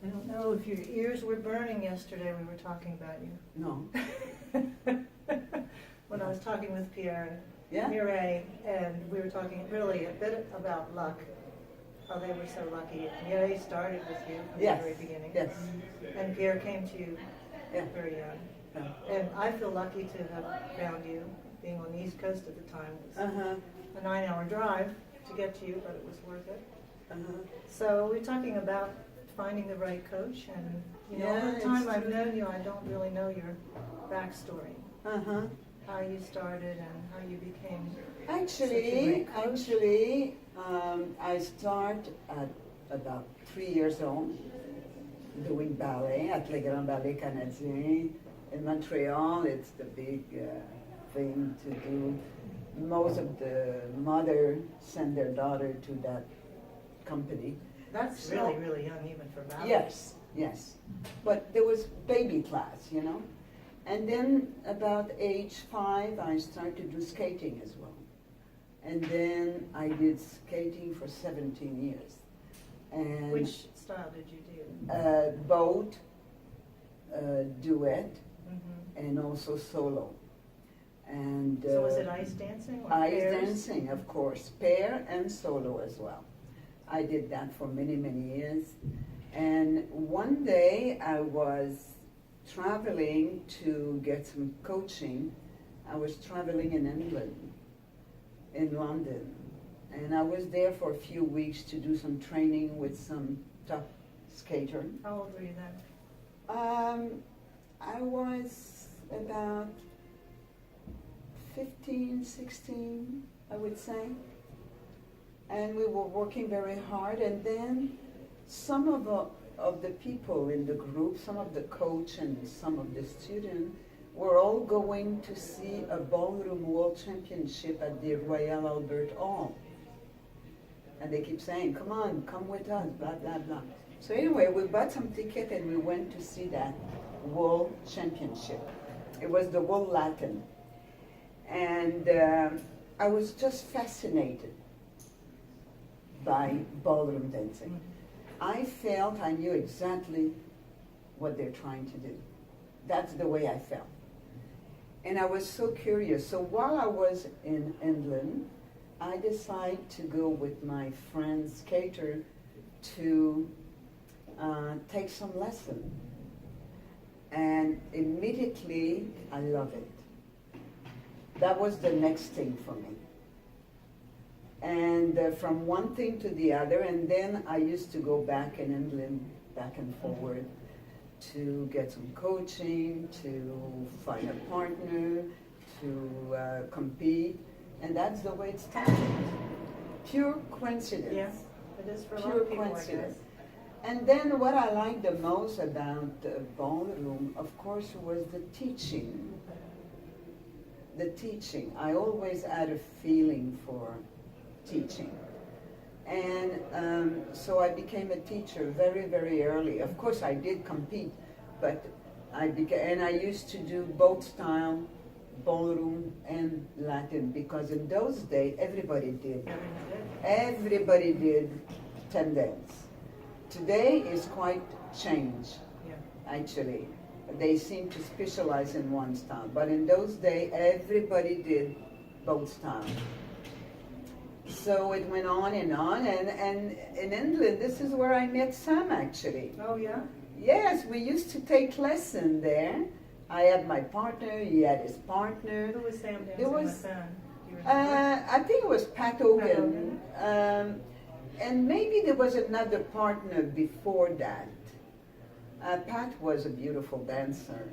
I don't know if your ears were burning yesterday. We were talking about you. No. When I was talking with Pierre Yeah? and Mireille, and we were talking really a bit about luck, how they were so lucky. Mireille started with you from Yes. the very beginning. Yes. And Pierre came to you Yeah. very young. Yeah. And I feel lucky to have found you, being on the East Coast at the time. It was Uh-huh. a 9-hour drive to get to you, but it was worth it. Uh-huh. So we're talking about finding the right coach, and all the Yeah, time it's I've true. known you, I don't really know your backstory, Uh-huh. how you started and how you became. Actually, Such a great I started at about 3 years old doing ballet at Le Grand Ballet Canadien in Montreal. It's the big thing to do. Most of the mother send their daughter to that company. That's So- really, really young even for ballet. Yes, yes. But there was baby class, And then about age 5, I started to do skating as well. And then I did skating for 17 years. And Which style did you do? boat, duet, Mm-hmm. and also solo. And So was it ice dancing or ice pairs? dancing, of course, pair and solo as well. I did that for many, many years. And one day I was traveling to get some coaching. I was traveling in England, in London. And I was there for a few weeks to do some training with some top skater. How old were you then? I was about 15, 16, I would say. And we were working very hard. And then some of the people in the group, some of the coach and some of the students, were all going to see a ballroom world championship at the Royal Albert Hall. And they keep saying, come on, come with us, blah, blah, blah. So anyway, we bought some ticket and we went to see that world championship. It was the World Latin. And I was just fascinated by ballroom dancing. I felt I knew exactly what they're trying to do. That's the way I felt. And I was so curious. So while I was in England, I decided to go with my friend skater to take some lesson. And immediately I love it. That was the next thing for me. And from one thing to the other, and then I used to go back in England, back and forward, to get some coaching, to find a partner, to compete, and that's the way it started. Pure coincidence. Yes, it is for a lot Pure of people, I guess. coincidence. And then what I liked the most about ballroom, of course, was the teaching. The teaching. I always had a feeling for teaching. And so I became a teacher very, very early. Of course, I did compete, but I used to do both style, ballroom and Latin, because in those days, everybody did. Everybody did 10 dance. Today is quite changed, actually. They seem to specialize in one style, but in those days, everybody did both styles. So it went on, and in England, this is where I met Sam, actually. Oh, yeah? Yes, we used to take lessons there. I had my partner, he had his partner. Who was Sam dancing It was, with then? Do you remember? I think it was Pat Hogan. And maybe there was another partner before that. Pat was a beautiful dancer.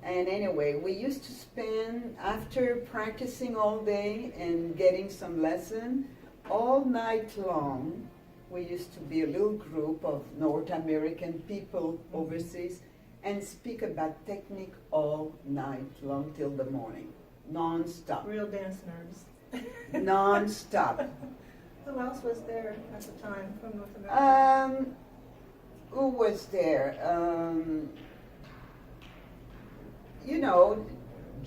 And anyway, we used to spend, after practicing all day and getting some lesson, all night long, we used to be a little group of North American people overseas and speak about technique all night long till the morning, non-stop. Real dance nerds. Non-stop. Who else was there at the time from North America? Who was there?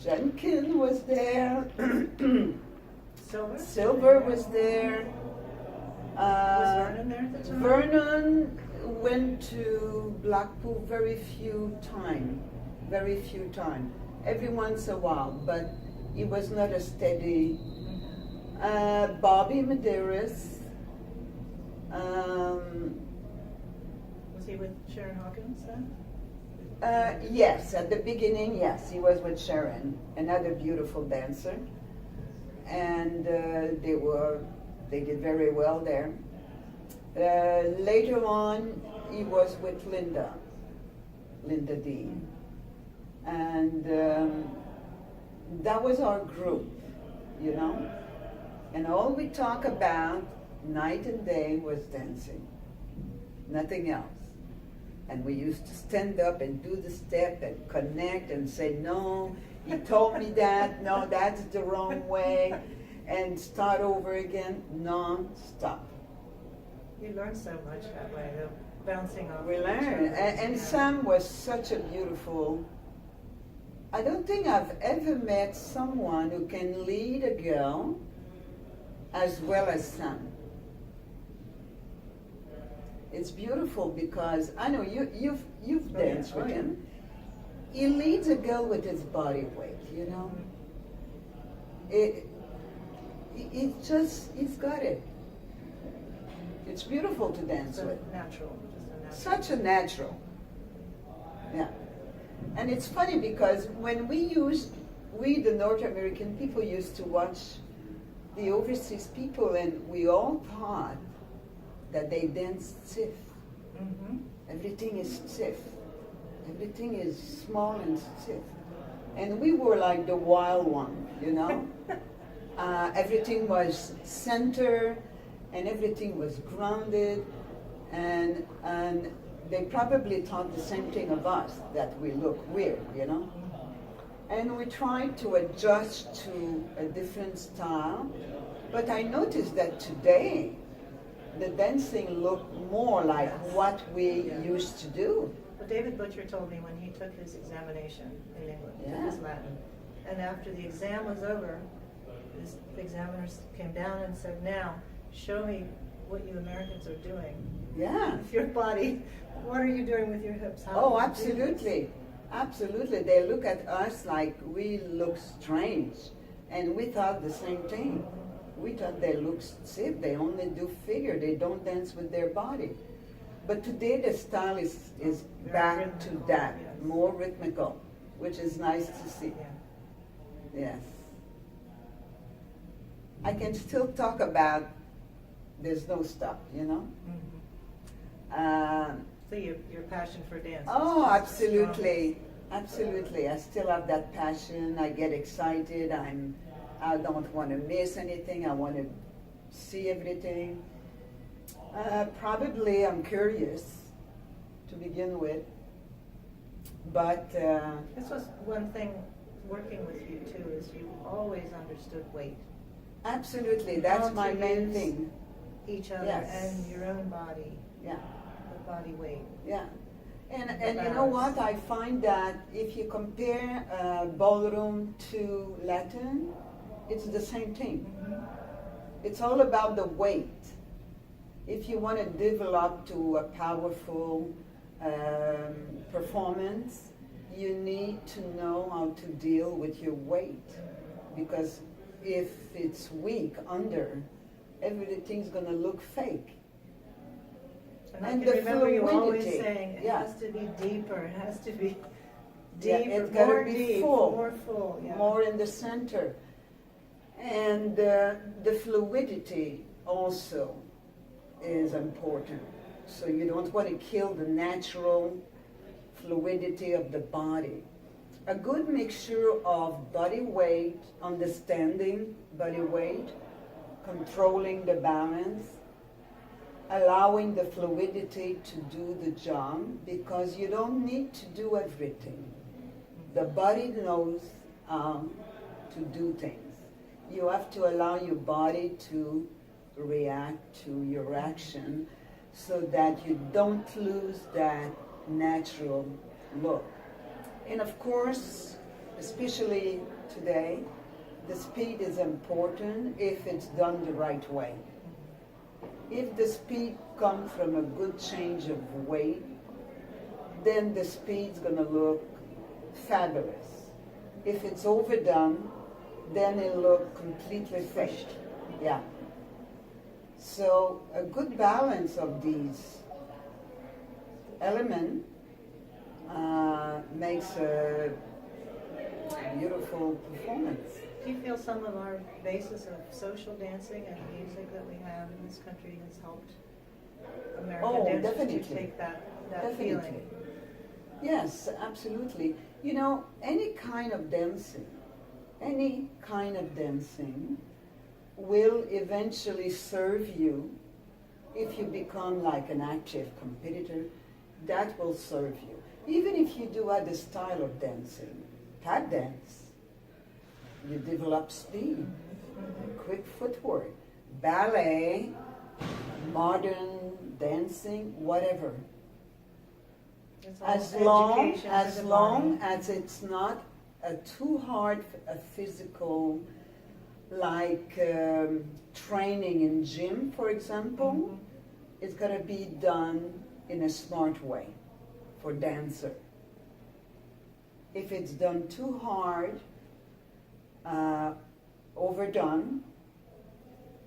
Jenkins was there. Silver? Silver was there. Was Vernon there at the time? Vernon went to Blackpool very few time. Every once in a while, but it was not a steady. Bobby Medeiros. Was he with Sharon Hawkins then? Yes, at the beginning, yes, he was with Sharon, another beautiful dancer, and they did very well there. Later on, he was with Linda Dean, and that was our group, you know. And all we talk about night and day was dancing, nothing else. And we used to stand up and do the step and connect and say, no, he told me that, no, that's the wrong way, and start over again, non-stop. You learn so much that way, though, bouncing off. We each learned. other. And Sam was such a beautiful, I don't think I've ever met someone who can lead a girl as well as Sam. It's beautiful because I know you've danced with him. He leads a girl with his body weight, you know. He's got it. It's beautiful to dance with. Natural. Such a natural. Yeah. And it's funny because when we the North American people used to watch the overseas people, and we all thought that they dance stiff. Mm-hmm. Everything is stiff. Everything is small and stiff. And we were like the wild one, you know? Everything was center, and everything was grounded, and they probably thought the same thing of us, that we look weird, you know? And we tried to adjust to a different style, but I noticed that today, the dancing looked more like what we used to do. Well, David Butcher told me when he took his examination in England, his Latin, and after the exam was over, his examiners came down and said, now, show me what you Americans are doing. Yeah. With your body. What are you doing with your hips? How Oh, do you do absolutely. Absolutely. They look at us like we look strange. And we thought the same thing. We thought they look stiff. They only do figure. They don't dance with their body. But today the style is back rhythmical, to that, yes. more rhythmical, which is nice to see. Yeah. Yes. I can still talk about there's no stop, you know? Mm-hmm. So your passion for dance. Oh, is just absolutely. Absolutely. I still have that passion. I get excited. I don't want to miss anything. I want to see everything. Probably I'm curious to begin with. But This was one thing working with you too, is you always understood weight. absolutely, that's How my to main use thing. Each other Yes. and your own body, Yeah, the body weight. yeah. And The you know balance. what? I find that if you compare ballroom to Latin, it's the same thing. It's all about the weight. If you want to develop to a powerful performance, you need to know how to deal with your weight. Because if it's weak under, everything's going to look fake. And I And can the remember you always fluidity, saying, it yeah. has to be deeper, it has to be Yeah, deeper, it's gotta more be deep, full. more full. Yeah. More in the center. And the fluidity also is important. So you don't want to kill the natural fluidity of the body. A good mixture of body weight, understanding body weight, controlling the balance, allowing the fluidity to do the job, because you don't need to do everything. The body knows how to do things. You have to allow your body to react to your action so that you don't lose that natural look. And of course, especially today, the speed is important if it's done the right way. If the speed comes from a good change of weight, then the speed's going to look fabulous. If it's overdone, then it'll look completely fake. Yeah. So a good balance of these elements makes a beautiful performance. Do you feel some of our basis of social dancing and music that we have in this country has helped American dancers definitely. to take that Definitely. feeling? Yes, absolutely. You know, any kind of dancing will eventually serve you if you become like an active competitor. That will serve you. Even if you do other style of dancing, tap dance, you develop speed, quick footwork, ballet, modern dancing, whatever. It's all As education long as it's not too hard a physical, like training in gym, for example, it's got to be done in a smart way for dancer. If it's done too hard, overdone,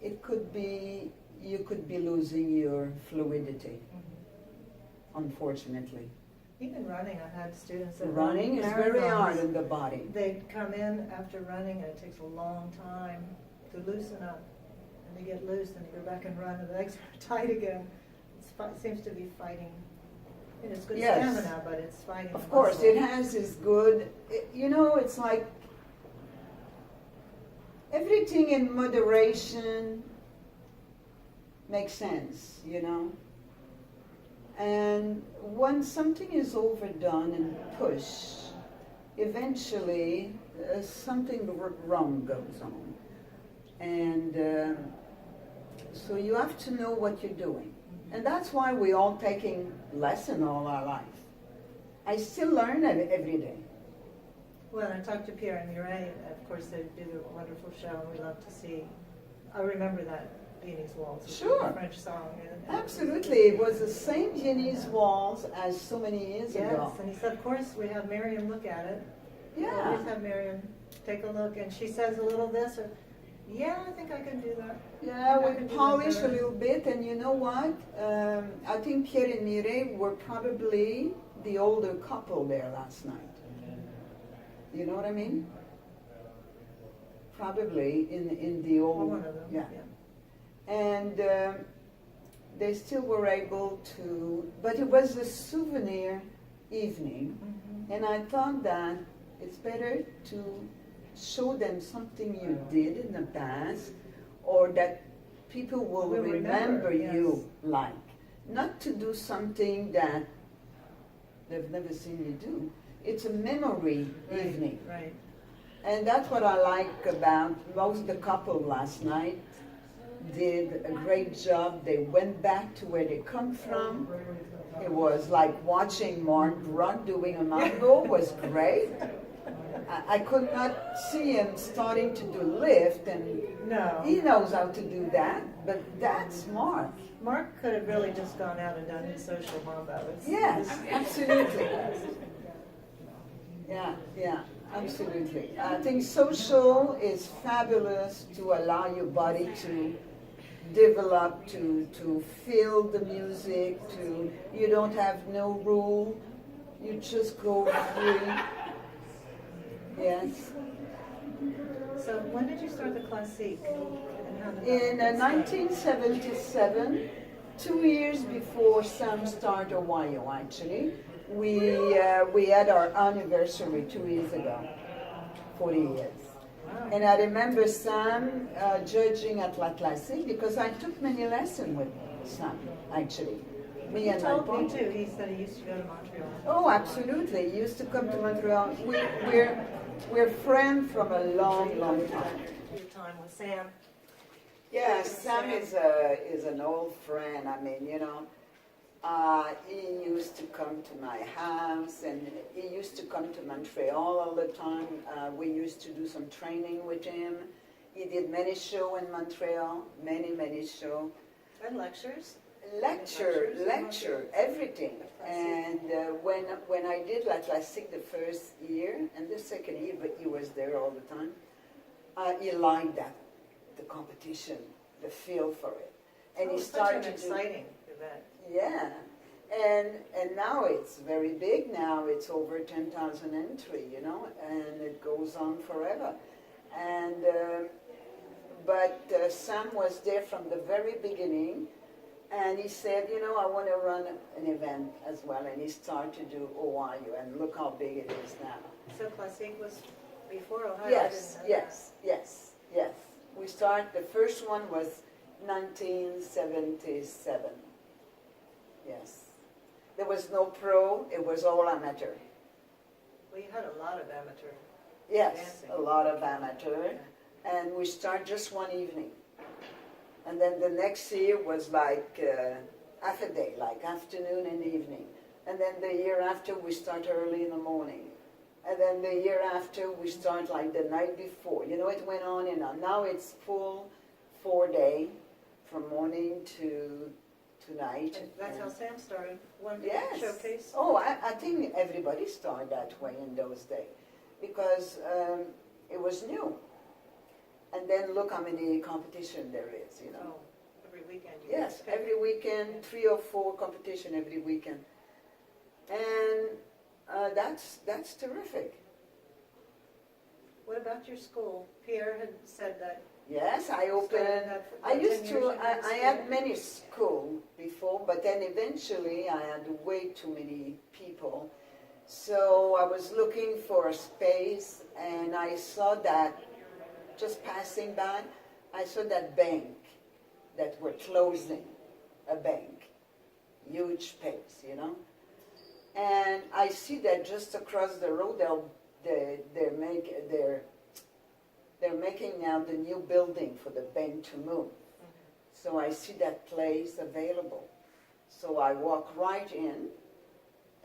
you could be losing your fluidity, unfortunately. Even running, I've had students that Running is very hard on the body. They come in after running and it takes a long time to loosen up. And they get loose and they go back and run and the legs are tight again. It seems to be fighting. And it's good stamina, but it's fighting. Of course, muscle. it has its good, it's like everything in moderation makes sense, And when something is overdone and pushed, eventually something wrong goes on. And so you have to know what you're doing. And that's why we're all taking lessons all our life. I still learn every day. Well, I talked to Pierre and Mireille, of course they do a wonderful show and we love to see. I remember that Viennese Waltz, Sure. the French song. Absolutely. It was the same Viennese Waltz as so many years ago. Yes, and he said, of course, we have Meryem look at it. Yeah. We always have Meryem take a look, and she says a little this, or, yeah, I think I can do that. Yeah, I can we do that polish a better. little bit, and you know what? I think Pierre and Mireille were probably the older couple there last night. You know what I mean? Probably in the Or old... one of them. Yeah. And they still were able to... But it was a souvenir evening, and I thought that it's better to show them something you did in the past, or that people will remember you like. Not to do something that they've never seen you do. It's a memory evening. Right. And that's what I like about most of the couple last night. Did a great job. They went back to where they come from. It was like watching Mark Rudd doing a mambo was great. I could not see him starting to do lift, and No. he knows how to do that, but that's Mark. Mark could have really just gone out and done his social mambo. Yes, absolutely. Yeah, absolutely. I think social is fabulous to allow your body to develop, to feel the music, you don't have no rule, you just go free. Yes. So when did you start the Classique? And how did In that start? 1977, 2 years before Sam started Ohio, actually, we had our anniversary 2 years ago, 40 years. Wow. And I remember Sam judging at La Classique because I took many lessons with Sam, actually. Me He and my told me partner. too. He said he used to go to Montreal. Oh, absolutely. He used to come to Montreal. We're friends from a long, long time. Your time with Sam. Yeah, Sam is an old friend. I mean, he used to come to my house, and he used to come to Montreal all the time. We used to do some training with him. He did many shows in Montreal, many shows. And lectures. Lecture, everything. And when I did La Classique the first year and the second year, but he was there all the time, he liked that, the competition, the feel for it. And he started such an exciting event. Yeah. And now it's very big now. It's over 10,000 entry, you know, and it goes on forever. And but Sam was there from the very beginning, and he said, you know, I want to run an event as well. And he started to do Ohio, and look how big it is now. So Classique was before Ohio? Yes. We started, the first one was 1977. Yes. There was no pro, it was all amateur. Well, you had a lot of amateur. Yes, dancing. a lot of amateur. And we start just one evening. And then the next year was like half a day, like afternoon and evening. And then the year after we start early in the morning. And then the year after we start like the night before. You know, it went on and on. Now it's full 4-day from morning to night. And that's how Sam started. One Yes. showcase. Oh, I think everybody started that way in those days. Because it was new. And then look how many competition there is, you know. Oh, every weekend. Yes, every weekend, 3 or 4 competition every weekend. And that's terrific. What about your school? Pierre had said that. Yes, I opened, I used to, I had many schools before, but then eventually I had way too many people. So I was looking for a space, and I saw that, just passing by, I saw that bank that were closing, a bank, huge space, you know. And I see that just across the road, they're making now the new building for the bank to move. So I see that place available. So I walk right in,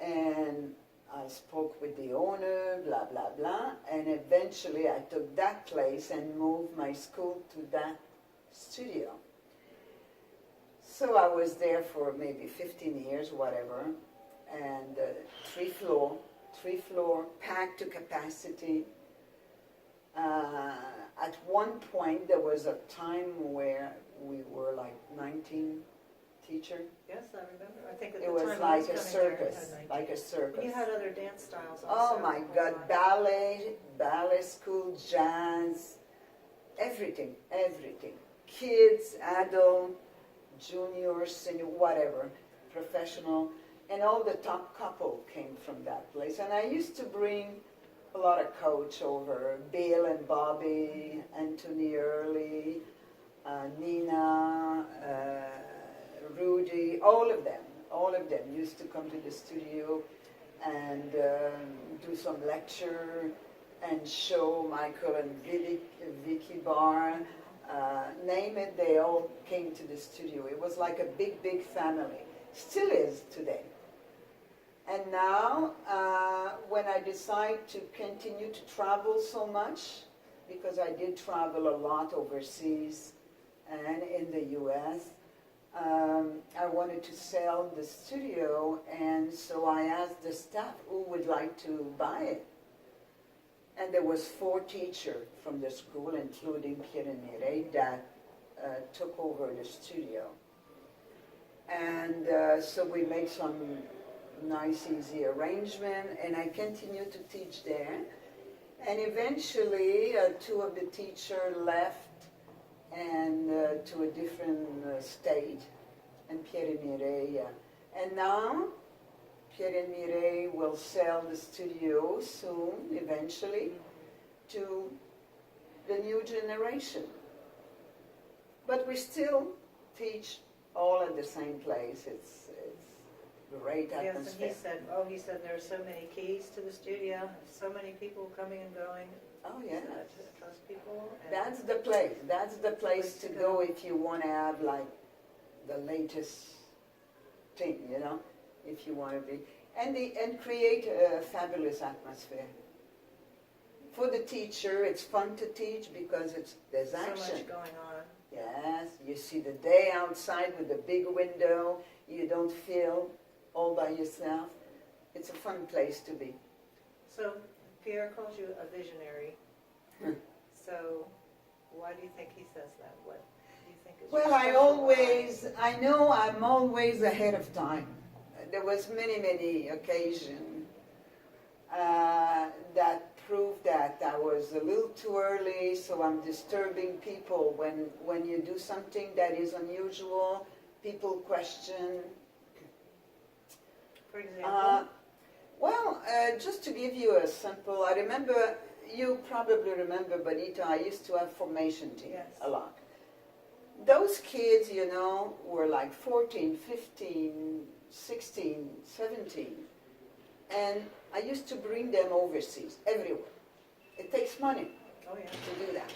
and I spoke with the owner, blah, blah, blah, and eventually I took that place and moved my school to that studio. So I was there for maybe 15 years, whatever, and 3 floor, packed to capacity. At one point, there was a time where we were like 19 teachers. Yes, I remember. I think at the It time was I like a coming there, it circus, had 19. like a circus. And you had other dance styles also. Oh my God, ballet school, jazz, everything. Kids, adult, junior, senior, whatever, professional, and all the top couple came from that place. And I used to bring a lot of coach over, Bill and Bobby, Anthony Early, Nina, Rudy, all of them used to come to the studio and do some lecture and show Michael and Vicky Barr, name it, they all came to the studio. It was like a big, big family. Still is today. And now, when I decide to continue to travel so much, because I did travel a lot overseas and in the U.S., I wanted to sell the studio, and so I asked the staff who would like to buy it. And there was 4 teachers from the school, including Pierre and Mireille, that took over the studio. And so we made some nice, easy arrangement, and I continued to teach there. And eventually, 2 of the teachers left and to a different state, and Pierre and Mireille. And now, Pierre and Mireille will sell the studio soon, eventually, to the new generation. But we still teach all at the same place. It's great atmosphere. Yes, and he said there are so many keys to the studio, so many people coming and going. Oh, yes. Trust people. That's the place. That's the place to go if you want to have like the latest thing, you know, if you want to be. And create a fabulous atmosphere. For the teacher, it's fun to teach because there's action. So much going on. Yeah, Yes, you see the day outside with the big window. You don't feel all by yourself. It's a fun place to be. So Pierre calls you a visionary. So why do you think he says that? What do you think is your special I know I'm always ahead of time. There was many occasions that proved that I was a little too early, so I'm disturbing people. When you do something that is unusual, people question. For example? Just to give you a sample, I remember, you probably remember, Bonita, I used to have formation teams a lot. Those kids, you know, were like 14, 15, 16, 17. And I used to bring them overseas, everywhere. It takes money to do that.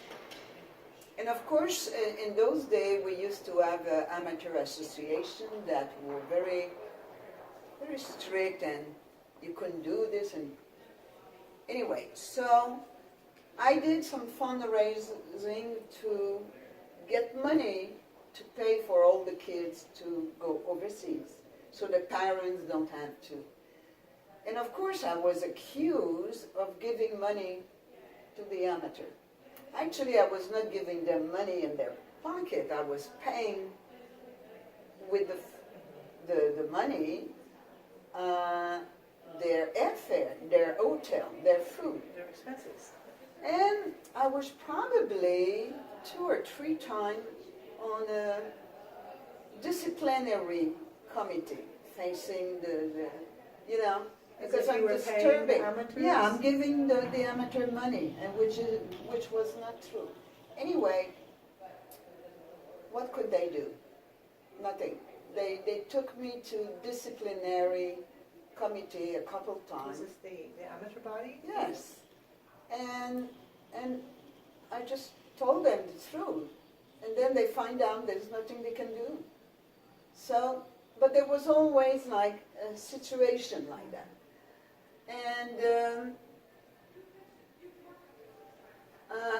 And of course, in those days, we used to have an amateur association that were very strict, and you couldn't do this. And anyway, so I did some fundraising to get money to pay for all the kids to go overseas, so the parents don't have to. And of course, I was accused of giving money to the amateur. Actually, I was not giving them money in their pocket. I was paying with the money their airfare, their hotel, their food. Their expenses. And I was probably 2 or 3 times on a disciplinary committee facing the you know, because I'm disturbing. Yeah, I'm giving the amateur money, and which was not true. Anyway, what could they do? Nothing. They took me to disciplinary committee a couple times. Is this the amateur body? Yes. And I just told them the truth. And then they find out there's nothing they can do. So, but there was always like a situation like that. And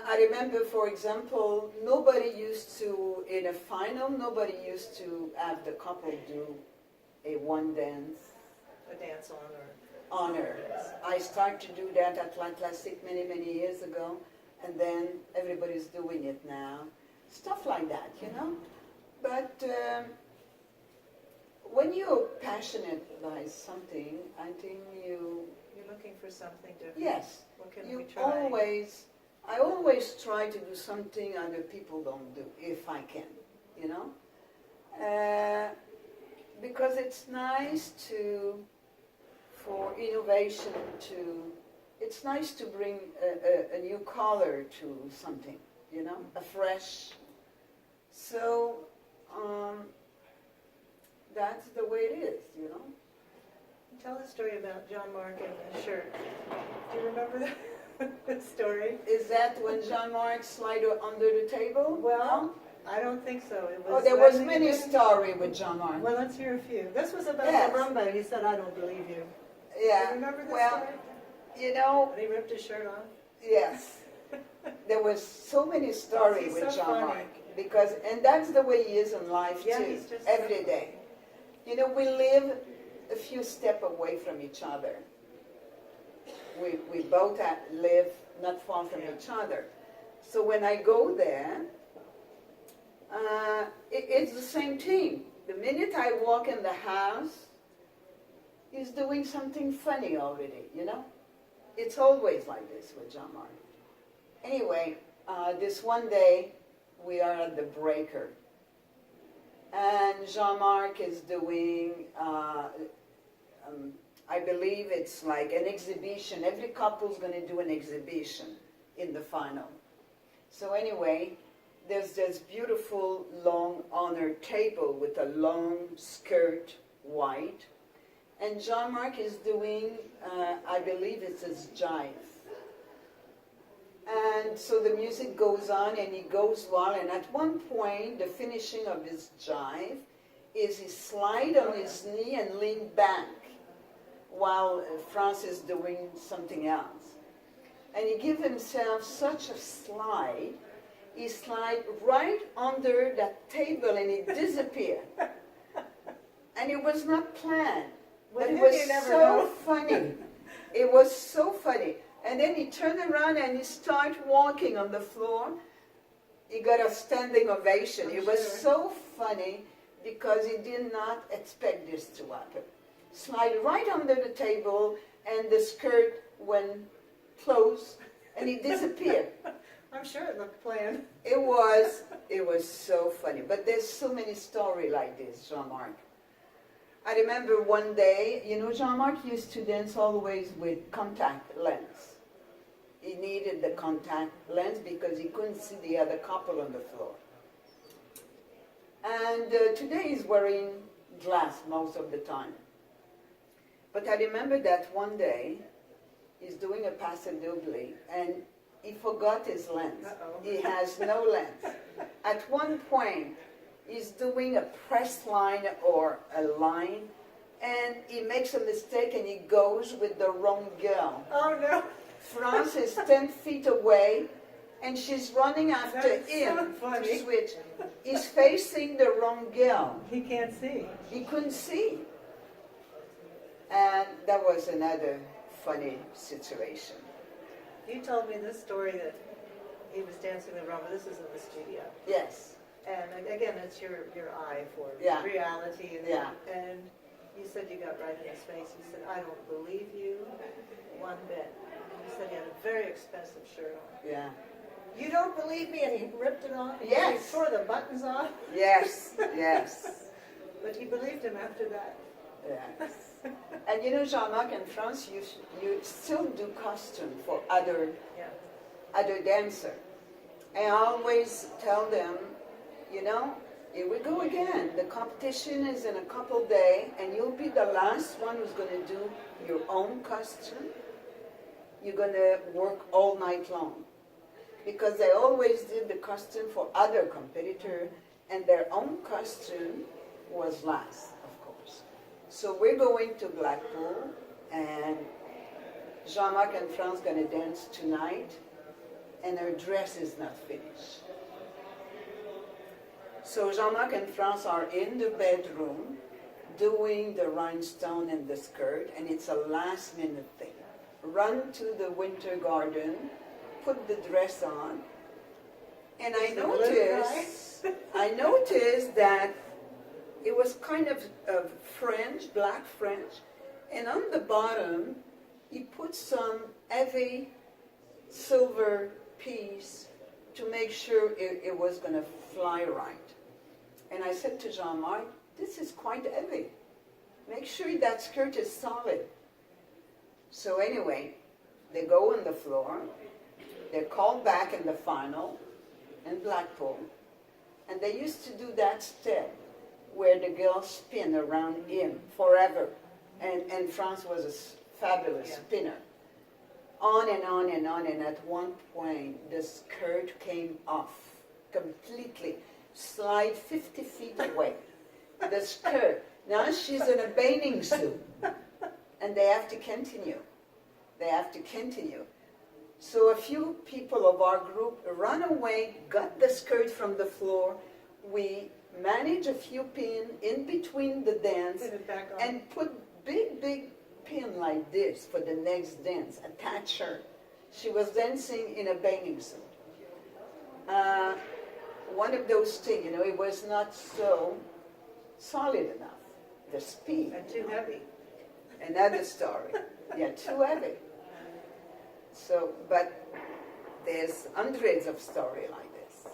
I remember, for example, nobody used to, in a final, nobody used to have the couple do a one dance. A dance Honor. I started to do that at La Classique many years ago, and then everybody's doing it now. Stuff like that, you know? But when you're passionate by something, I think you're looking for something different. Yes. What can we try? I always try to do something other people don't do, if I can, you know? Because it's nice for innovation it's nice to bring a new color to something, you know, a fresh. So that's the way it is, you know. Tell the story about John Mark and the shirt. Do you remember that story? Is that when Jean Marc slid under the table? Well, I don't think so. It was there was many stories with Jean Marc. Well, let's hear a few. This was about the rumba. He said, "I don't believe you." Yeah. Do you remember this story? You know. And he ripped his shirt off. Yes. There was so many stories with Jean Marc, and that's the way he is in life too. He's just every day. You know, we live a few steps away from each other. We both live not far from each other. So when I go there, it's the same thing. The minute I walk in the house, he's doing something funny already, you know? It's always like this with Jean Marc. Anyway, this one day, we are at the breaker. And Jean Marc is doing, I believe it's like an exhibition. Every couple's going to do an exhibition in the final. So anyway, there's this beautiful long honor table with a long skirt, white. And Jean Marc is doing, I believe it's his jive. And so the music goes on and he goes wild. And at one point, the finishing of his jive is he slide on his knee and lean back while France is doing something else. And he gives himself such a slide, he slid right under that table and he disappeared. And it was not planned, but it was so funny. It was so funny. And then he turned around and he started walking on the floor. He got a standing ovation. It was so funny because he did not expect this to happen. Slide right under the table and the skirt went closed and he disappeared. I'm sure it looked planned. It was so funny. But there's so many stories like this, Jean-Marc. I remember one day, you know, Jean-Marc used to dance always with contact lens. He needed the contact lens because he couldn't see the other couple on the floor. And today he's wearing glass most of the time. But I remember that one day he's doing a pas double and he forgot his lens. Uh-oh. He has no lens. At one point, he's doing a press line or a line, and he makes a mistake and he goes with the wrong girl. Oh no! France is 10 feet away, and she's running after him to switch. He's facing the wrong girl. He can't see. He couldn't see. And that was another funny situation. You told me this story that he was dancing the rumba. This is in the studio. Yes. And again, it's your eye for reality. And you said you got right in his face. You said, "I don't believe you one bit." And you said he had a very expensive shirt on. Yeah. You don't believe me? And he ripped it off? Yes. He tore the buttons off? Yes, yes. But you believed him after that. Yes. And you know, Jean-Marc, in France, you still do costume for other dancers. And I always tell them, you know, here we go again. The competition is in a couple days, and you'll be the last one who's going to do your own costume. You're going to work all night long. Because they always did the costume for other competitors, and their own costume was last, of course. So we're going to Blackpool, and Jean-Marc and France going to dance tonight, and her dress is not finished. So Jean-Marc and France are in the bedroom doing the rhinestone and the skirt, and it's a last-minute thing. Run to the winter garden, put the dress on, and I noticed that it was kind of French, black French, and on the bottom he put some heavy silver piece to make sure it was going to fly right. And I said to Jean-Marc, "This is quite heavy. Make sure that skirt is solid." So anyway, they go on the floor. They're called back in the final in Blackpool. And they used to do that step where the girls spin around him forever. And France was a fabulous spinner. On and on and on, and at one point the skirt came off completely. Slide 50 feet away. The skirt. Now she's in a bathing suit. And they have to continue. They have to continue. So a few people of our group ran away, got the skirt from the floor. We managed a few pins in between the dance and put big pin like this for the next dance, attach her. She was dancing in a bathing suit. One of those things, you know, it was not so solid enough. The speed. And too heavy. Another story. Yeah, too heavy. So, but there's hundreds of stories like this.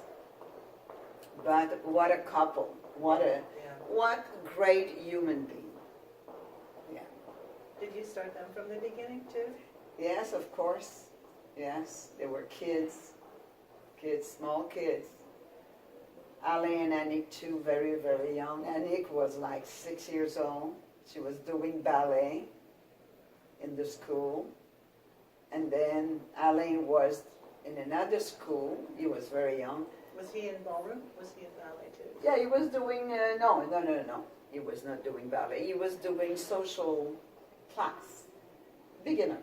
But what a couple. What great human being. Yeah. Did you start them from the beginning too? Yes, of course. Yes, they were kids, small kids. Alain and Annick too, very, very young. Annick was like 6 years old. She was doing ballet in the school. And then Alain was in another school. He was very young. Was he in ballroom? Was he in ballet too? Yeah, he was doing, no. He was not doing ballet. He was doing social class, beginner.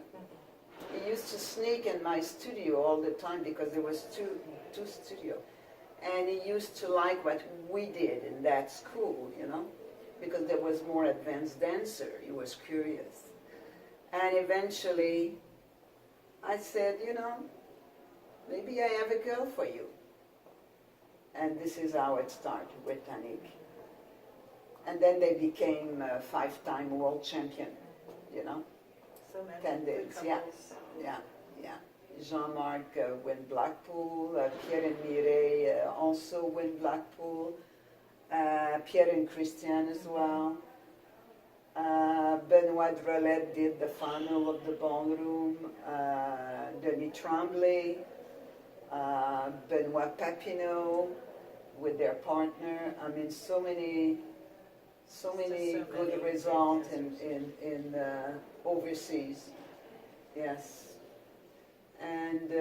He used to sneak in my studio all the time because there was two studio. And he used to like what we did in that school, you know, because there was more advanced dancer. He was curious. And eventually I said, you know, maybe I have a girl for you. And this is how it started with Tanik. And then they became a 5-time world champion, you know. So many 10 days, good yeah. couples. Yeah, yeah. Jean-Marc win Blackpool, Pierre and Mireille also win Blackpool, Pierre and Christian as well. Benoit Drolet did the final of the ballroom, Denis Tremblay, Benoit Papineau with their partner. I mean, so many good results in overseas. Yes. And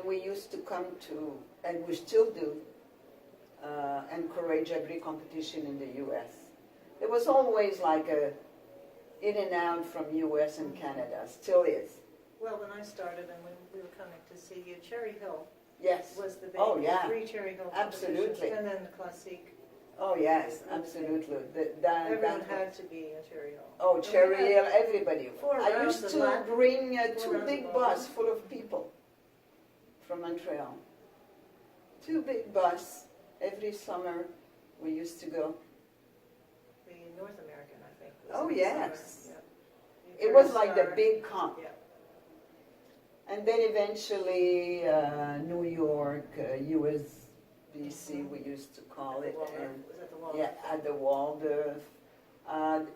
we used to come to, and we still do, encourage every competition in the U.S. There was always like a in and out from U.S. and Canada, still is. Well, when I started and when we were coming to see you, Cherry Hill Yes. was the big, Oh, yeah. 3 Cherry Hill Absolutely. competitions, and then the Classique. Oh yes, absolutely. Everyone had to be a Cherry Hill. Oh, Cherry Hill, everybody. 4 I rounds used of to Latin, bring 4 2 rounds big of bus Latin. full of people from Montreal. 2 big bus every summer we used to go. The North American, I think. Oh, in the yes. summer. Yeah. It was like the Star. big comp. Yeah. And then eventually New York, USBC we used to call it. Waldorf. And Was it the Waldorf? yeah, at the Waldorf.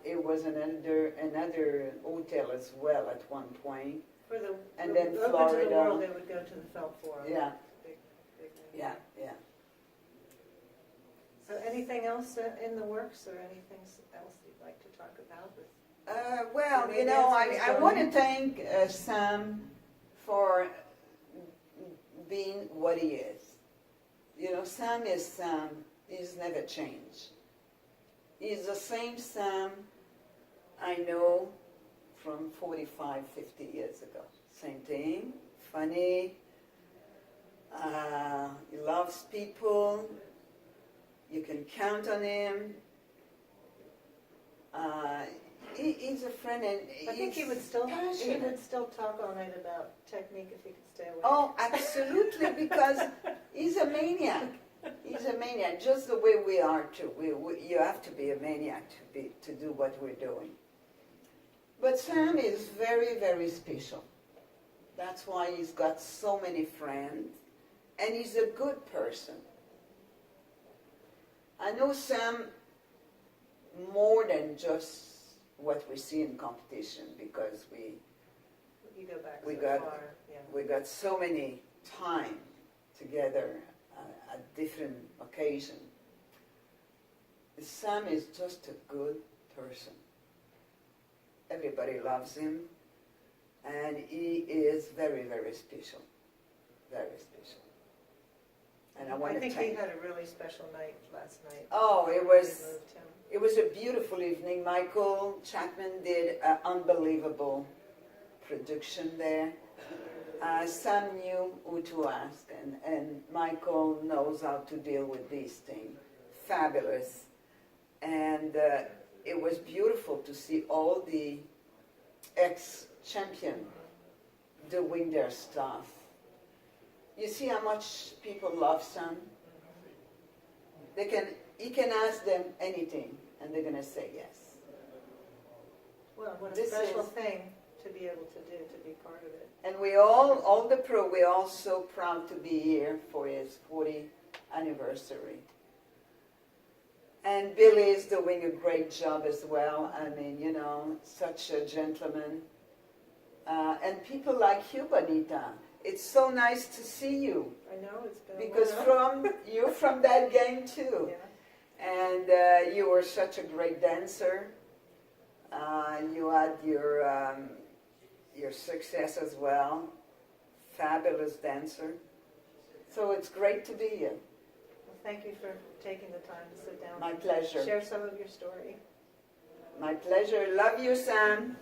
It was another hotel as well at one point. For the And then open to Florida. the world, they would go to the Felt Forum. Yeah, Big thing. yeah, yeah. So anything else in the works, or anything else you'd like to talk about? Well, Maybe you know, it's I want to thank Sam for being what he is. You know, Sam is Sam. He's never changed. He's the same Sam I know from 45, 50 years ago. Same thing, funny. He loves people. You can count on him. He's a friend, and I think he would still passionate. talk all night about technique if he could stay awake. Oh, absolutely, because he's a maniac. He's a maniac, just the way we are too. You have to be a maniac to do what we're doing. But Sam is very, very special. That's why he's got so many friends, and he's a good person. I know Sam more than just what we see in competition, because You go back we so got far. Yeah. we got so many time together at different occasions. Sam is just a good person. Everybody loves him, and he is very, very special. Very special. And I want to think thank. he had a really special night last night. Oh, it We was. moved him. It was a beautiful evening. Michael Chapman did an unbelievable production there. Sam knew who to ask, and Michael knows how to deal with these things. Fabulous. And it was beautiful to see all the ex-champions doing their stuff. You see how much people love Sam? He can ask them anything, and they're going to say yes. Well, what a This special is- thing to be able to do, to be part of it. And we all the pro, we're all so proud to be here for his 40th anniversary. And Billy is doing a great job as well. I mean, you know, such a gentleman. And people like you, Bonita. It's so nice to see you. I know, it's been Because a while. you're from that gang too. Yeah. And you were such a great dancer. You had your success as well. Fabulous dancer. So it's great to be here. Well, thank you for taking the time to sit down My and pleasure. share some of your story. My pleasure. Love you, Sam.